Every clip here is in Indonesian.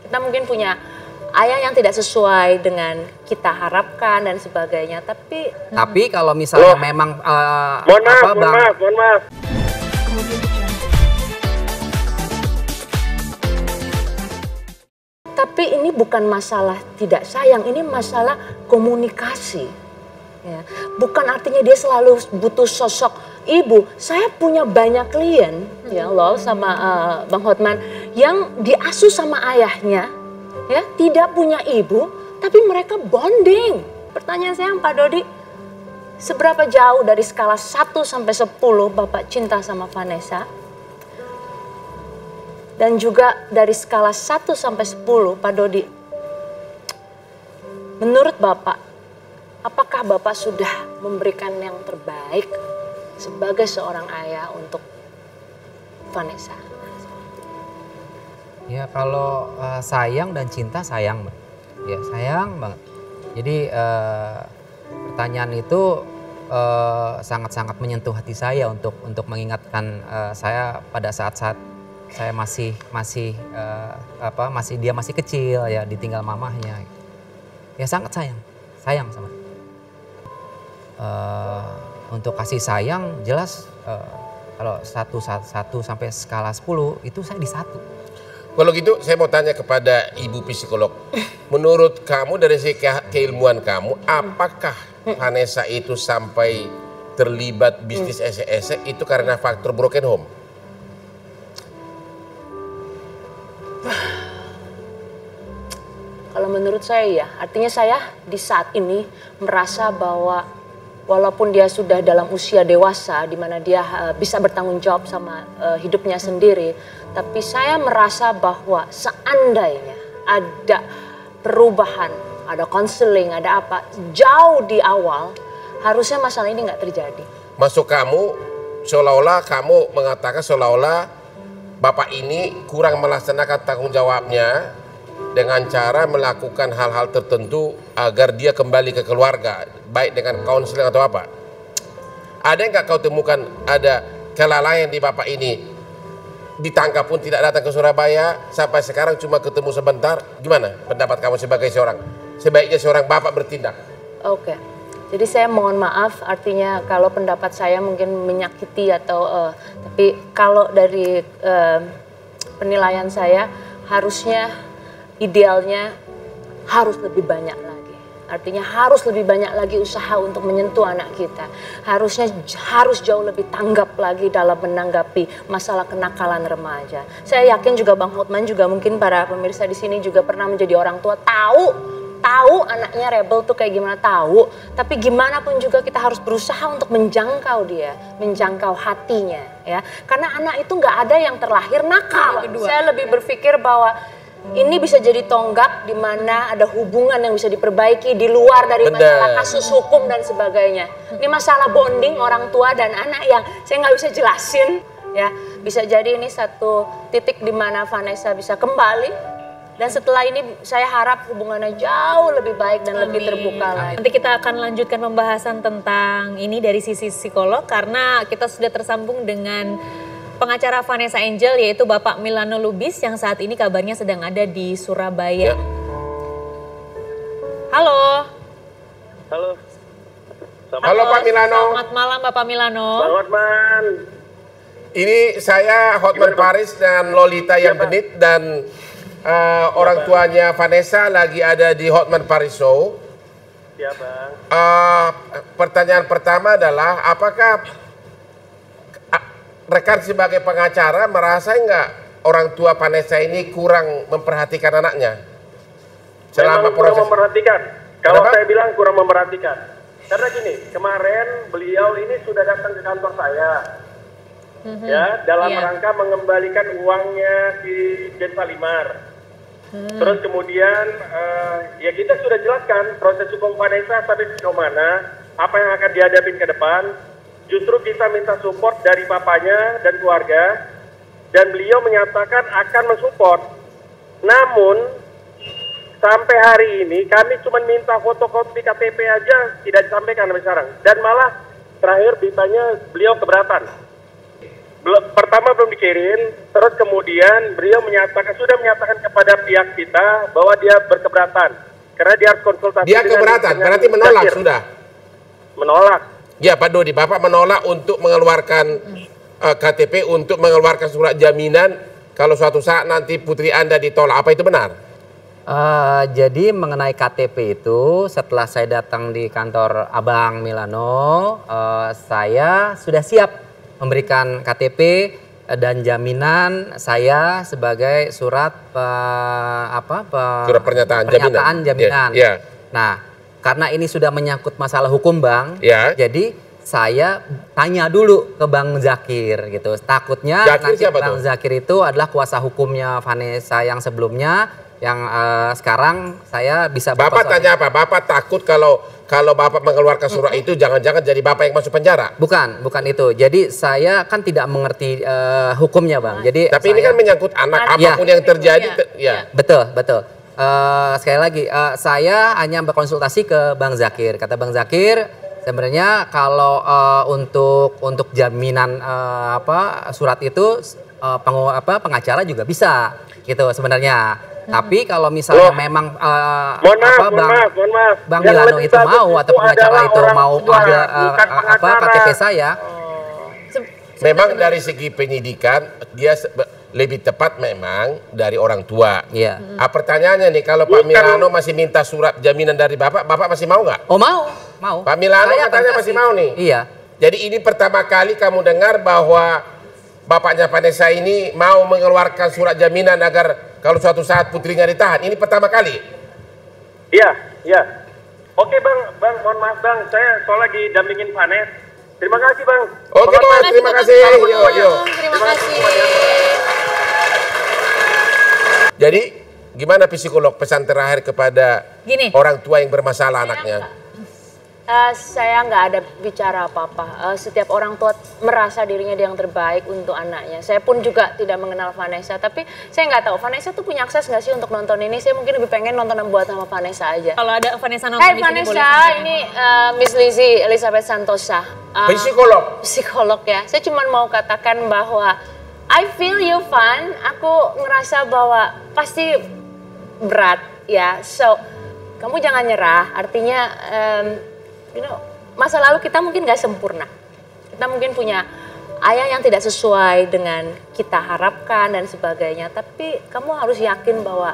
Kita mungkin punya ayah yang tidak sesuai dengan kita harapkan dan sebagainya. Tapi kalau misalnya memang mohon maaf. Tapi ini bukan masalah tidak sayang, ini masalah komunikasi. Ya. Bukan artinya dia selalu butuh sosok ibu. Saya punya banyak klien, ya loh, sama Bang Hotman yang diasuh sama ayahnya, ya, tidak punya ibu, tapi mereka bonding. Pertanyaan saya Pak Dodi, seberapa jauh dari skala 1 sampai 10 Bapak cinta sama Vanessa? Dan juga dari skala 1 sampai 10 Pak Dodi, menurut Bapak, apakah Bapak sudah memberikan yang terbaik sebagai seorang ayah untuk Vanessa? Ya kalau sayang dan cinta sayang, Mbak. Ya sayang banget. Jadi pertanyaan itu sangat-sangat menyentuh hati saya untuk mengingatkan saya pada saat-saat saya dia masih kecil ya, ditinggal mamahnya. Ya sangat sayang sama. Untuk kasih sayang jelas kalau 1 sampai skala 10 itu saya di 1. Kalau gitu saya mau tanya kepada ibu psikolog. Menurut kamu dari keilmuan kamu, apakah Vanessa itu sampai terlibat bisnis esek-esek itu karena faktor broken home? Kalau menurut saya ya, artinya saya di saat ini merasa bahwa walaupun dia sudah dalam usia dewasa di mana dia bisa bertanggung jawab sama hidupnya sendiri, tapi saya merasa bahwa seandainya ada perubahan, ada konseling, ada apa, jauh di awal, harusnya masalah ini nggak terjadi. Masuk kamu, seolah-olah kamu mengatakan seolah-olah Bapak ini kurang melaksanakan tanggung jawabnya dengan cara melakukan hal-hal tertentu agar dia kembali ke keluarga, baik dengan konseling atau apa. Ada nggak kau temukan ada kelalaian di Bapak ini? Ditangkap pun tidak datang ke Surabaya, sampai sekarang cuma ketemu sebentar. Gimana pendapat kamu sebagai sebaiknya seorang bapak bertindak? Oke, jadi saya mohon maaf, artinya kalau pendapat saya mungkin menyakiti atau tapi kalau dari penilaian saya harusnya idealnya harus lebih banyak lagi. Artinya harus lebih banyak lagi usaha untuk menyentuh anak kita. Harus jauh lebih tanggap lagi dalam menanggapi masalah kenakalan remaja. Saya yakin juga Bang Hotman juga mungkin para pemirsa di sini juga pernah menjadi orang tua, tahu anaknya rebel tuh kayak gimana, tahu. Tapi gimana pun juga kita harus berusaha untuk menjangkau dia, menjangkau hatinya, ya. Karena anak itu nggak ada yang terlahir nakal. Saya lebih berpikir bahwa ini bisa jadi tonggak di mana ada hubungan yang bisa diperbaiki di luar dari masalah kasus hukum dan sebagainya. Ini masalah bonding orang tua dan anak yang saya nggak bisa jelasin, ya. Bisa jadi ini satu titik di mana Vanessa bisa kembali. Dan setelah ini saya harap hubungannya jauh lebih baik dan lebih terbuka lagi. Nanti kita akan lanjutkan pembahasan tentang ini dari sisi psikolog karena kita sudah tersambung dengan pengacara Vanessa Angel yaitu Bapak Milano Lubis yang saat ini kabarnya sedang ada di Surabaya. Ya. Halo. Halo. Halo Pak Milano. Selamat malam Bapak Milano. Bang Hotman. Ini saya Hotman Paris dan Lolita yang genit dan orang tuanya Vanessa lagi ada di Hotman Paris Show. Ya Bang. Pertanyaan pertama adalah apakah rekan sebagai pengacara merasa nggak orang tua Vanessa ini kurang memperhatikan anaknya selama proses? Kurang memperhatikan. Kalau saya bilang kurang memperhatikan. Karena gini, kemarin beliau ini sudah datang ke kantor saya, ya, dalam rangka mengembalikan uangnya di Desa Limar. Terus kemudian ya kita sudah jelaskan proses hukum Vanessa sampai sejauh mana, apa yang akan dihadapin ke depan. Justru kita minta support dari papanya dan keluarga, dan beliau menyatakan akan mensupport. Namun sampai hari ini kami cuma minta fotokopi KTP aja tidak disampaikan sampai sekarang, dan malah terakhir ditanya beliau keberatan. pertama belum dikirim, terus kemudian beliau sudah menyatakan kepada pihak kita bahwa dia berkeberatan karena dia harus konsultasi. Dia keberatan, berarti menolak sudah. Menolak. Ya Pak Dodi, Bapak menolak untuk mengeluarkan KTP, untuk mengeluarkan surat jaminan kalau suatu saat nanti putri Anda ditolak. Apa itu benar? Jadi mengenai KTP itu setelah saya datang di kantor Abang Milano, saya sudah siap memberikan KTP dan jaminan saya sebagai surat surat pernyataan jaminan. Yeah. Nah, karena ini sudah menyangkut masalah hukum Bang, jadi saya tanya dulu ke Bang Zakir gitu. Takutnya nanti Bang Zakir itu adalah kuasa hukumnya Vanessa yang sebelumnya, yang sekarang saya bisa. Bapak tanya apa? Bapak takut kalau Bapak mengeluarkan surat itu jangan-jangan jadi Bapak yang masuk penjara? Bukan itu. Jadi saya kan tidak mengerti hukumnya Bang. Jadi tapi ini kan menyangkut anak, apapun yang terjadi. Betul. Sekali lagi, saya hanya berkonsultasi ke Bang Zakir. Kata Bang Zakir, sebenarnya kalau untuk jaminan surat itu pengacara juga bisa, gitu sebenarnya. Tapi kalau misalnya memang Bang Milano itu mau atau pengacara itu mau ada KTP saya. Memang dari segi penyidikan dia lebih tepat memang dari orang tua. Iya. Pertanyaannya nih, kalau Pak Milano masih minta surat jaminan dari Bapak masih mau nggak? Oh mau. Pak Milano katanya masih mau nih. Iya. Jadi ini pertama kali kamu dengar bahwa bapaknya Vanessa ini mau mengeluarkan surat jaminan agar kalau suatu saat putrinya ditahan. Ini pertama kali? Iya. Oke Bang, mohon maaf Bang, saya soal lagi dampingin Vanessa. Terima kasih Bang. Oke Bang, terima kasih. Yo. Terima kasih. Jadi gimana psikolog pesan terakhir kepada orang tua yang bermasalah anaknya? Saya nggak ada bicara apa-apa. Setiap orang tua merasa dirinya yang terbaik untuk anaknya. Saya pun juga tidak mengenal Vanessa, tapi saya nggak tahu Vanessa tuh punya akses nggak sih untuk nonton ini. Saya mungkin lebih pengen nonton yang buat sama Vanessa aja. Kalau ada Vanessa nonton di sini Vanessa, boleh. ini Miss Lizzie Elizabeth Santosa. Psikolog ya. Saya cuma mau katakan bahwa I feel you Van. Aku ngerasa bahwa pasti berat ya. So kamu jangan nyerah. Artinya masa lalu kita mungkin gak sempurna. Kita mungkin punya ayah yang tidak sesuai dengan kita harapkan dan sebagainya. Tapi kamu harus yakin bahwa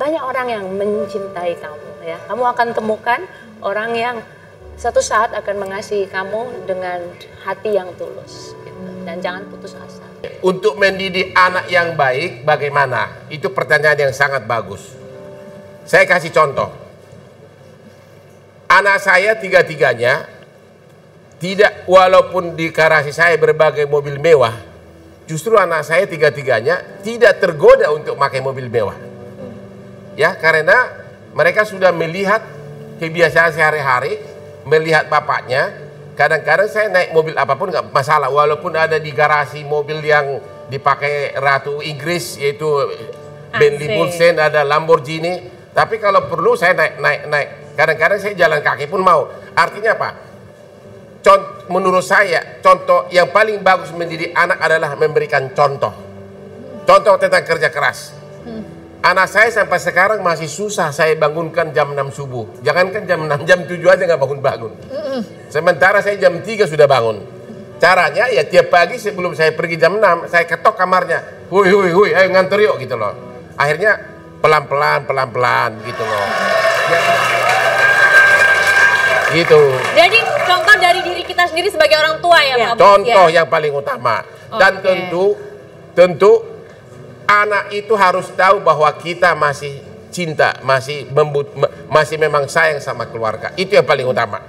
banyak orang yang mencintai kamu. Ya. Kamu akan temukan orang yang suatu saat akan mengasihi kamu dengan hati yang tulus. Gitu. Dan jangan putus asa. Untuk mendidik anak yang baik bagaimana? Itu pertanyaan yang sangat bagus. Saya kasih contoh. Anak saya tiga-tiganya tidak, walaupun di garasi saya berbagai mobil mewah, justru anak saya tiga-tiganya tidak tergoda untuk pakai mobil mewah. Ya, karena mereka sudah melihat kebiasaan sehari-hari, melihat bapaknya. Kadang-kadang saya naik mobil apapun nggak masalah, walaupun ada di garasi mobil yang dipakai Ratu Inggris, yaitu Bentley Mulsanne, ada Lamborghini. Tapi kalau perlu saya naik. Kadang-kadang saya jalan kaki pun mau. Artinya apa? Menurut saya, contoh yang paling bagus mendidik anak adalah memberikan contoh. Contoh tentang kerja keras. Anak saya sampai sekarang masih susah saya bangunkan jam 6 subuh. Jangankan jam 6, jam 7 aja nggak bangun-bangun. Sementara saya jam 3 sudah bangun. Caranya ya tiap pagi sebelum saya pergi jam 6, saya ketok kamarnya. Hui, ayo nganter yuk gitu loh. Akhirnya pelan-pelan gitu loh. Gitu. Jadi contoh dari diri kita sendiri sebagai orang tua ya Pak. Contoh yang paling utama. Dan tentu anak itu harus tahu bahwa kita masih cinta, masih memang sayang sama keluarga. Itu yang paling utama.